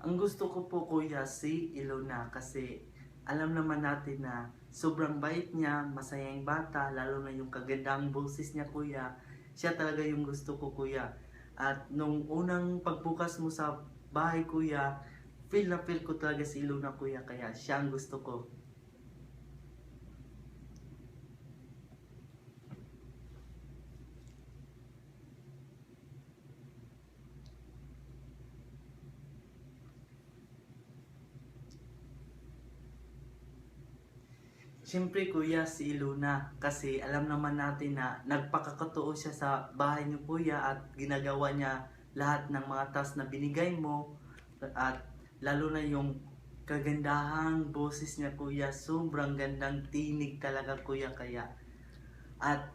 Ang gusto ko po kuya si Ilona kasi alam naman natin na sobrang bait niya, masayang bata, lalo na yung kagandang boses niya kuya. Siya talaga yung gusto ko kuya. At nung unang pagbukas mo sa bahay kuya, feel na feel ko talaga si Ilona kuya, kaya siya ang gusto ko. Siyempre kuya si Ilona kasi alam naman natin na nagpakakatotoo siya sa bahay niyo kuya at ginagawa niya lahat ng mga task na binigay mo at lalo na yung kagandahang boses niya kuya, sobrang gandang tinig talaga kuya, kaya at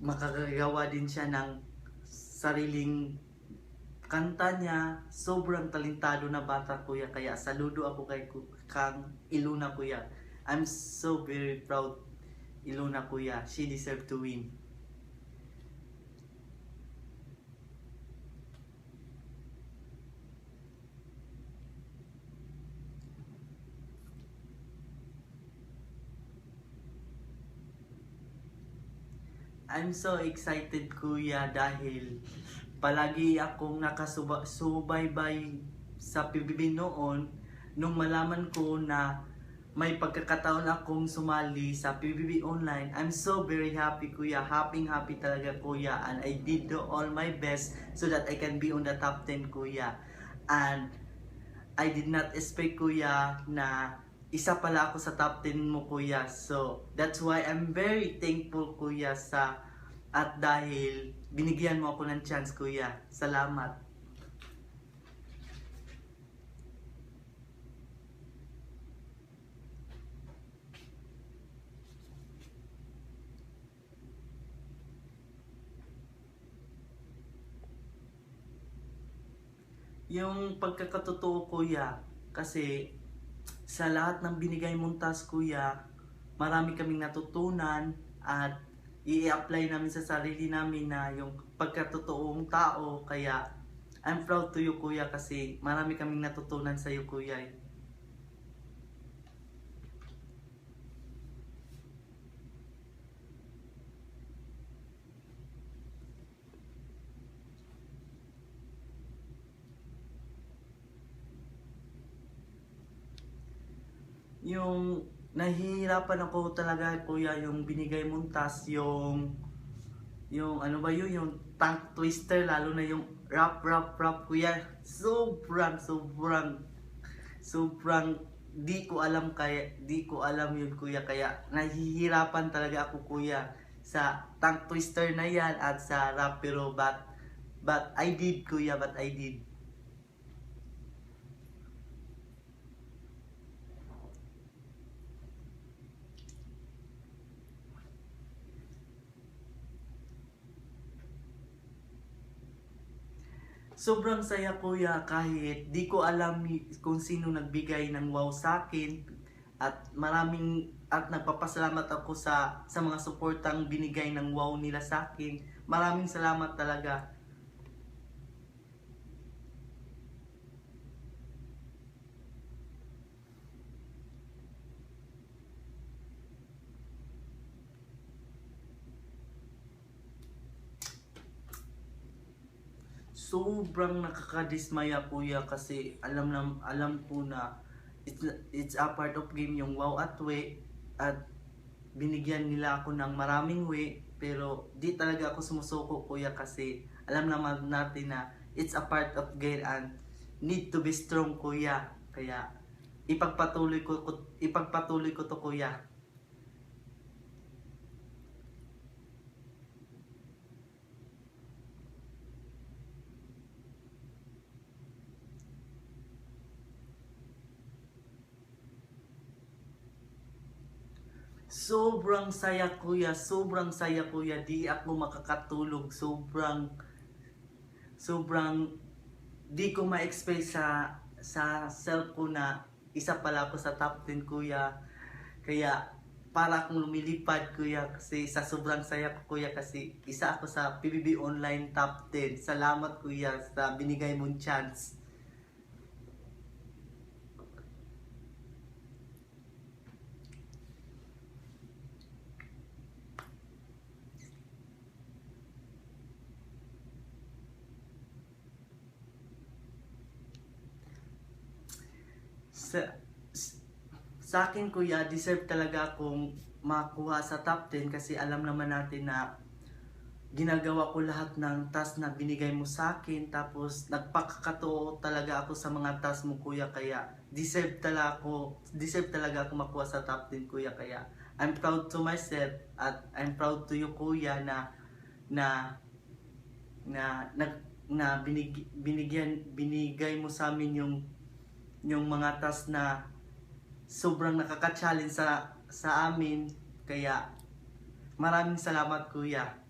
makakagawa din siya ng sariling kanta niya, sobrang talentado na bata kuya, kaya saludo ako kay Kang Ilona kuya. I'm so very proud Ilona kuya, she deserve to win. I'm so excited kuya dahil palagi akong nakasubaybay sa PBB noon nung malaman ko na may pagkakataon akong sumali sa PBB Online. I'm so very happy kuya, happy talaga kuya, and I did do all my best so that I can be on the top 10 kuya. And I did not expect kuya na isa pala ako sa top 10 mo kuya. So that's why I'm very thankful kuya sa at dahil binigyan mo ako ng chance kuya. Salamat. Yung pagkakatotoo kuya, kasi sa lahat ng binigay mong task kuya, marami kaming natutunan at i-apply namin sa sarili namin na yung pagkatotoong tao, kaya I'm proud to you kuya kasi marami kaming natutunan sa iyo kuya. Yung nahihirapan ako talaga kuya, yung binigay mong task, yung ano ba yun, yung tongue twister, lalo na yung rap kuya, sobrang di ko alam yun kuya, kaya nahihirapan talaga ako kuya sa tongue twister na yan at sa rap, pero but I did kuya, but I did. Sobrang saya kuya, kahit di ko alam kung sino nagbigay ng wow sa akin, at nagpapasalamat ako sa mga suportang binigay ng wow nila sa akin. Maraming salamat talaga. Sobrang nakakadismaya kuya kasi alam ko na it's a part of game yung wow at we, at binigyan nila ako ng maraming way, pero di talaga ako sumusuko kuya kasi alam naman natin na it's a part of game and need to be strong kuya, kaya ipagpatuloy ko to kuya. Sobrang saya kuya, di ako makakatulog, sobrang di ko ma-expect sa self ko na isa pala ako sa top 10 kuya, kaya para akong lumilipad kuya kasi sa sobrang saya ko kuya, kasi isa ako sa PBB Online top 10. Salamat kuya sa binigay mong chance. s- sa akin kuya, deserve talaga akong makuha sa top 10 kasi alam naman natin na ginagawa ko lahat ng task na binigay mo sa akin, tapos nagpakakatotoo talaga ako sa mga task mo kuya, kaya deserve talaga ako makuha sa top 10 kuya, kaya I'm proud to myself at I'm proud to you kuya na na binigay mo sa amin yung mga task na sobrang nakaka-challenge sa amin, kaya maraming salamat kuya.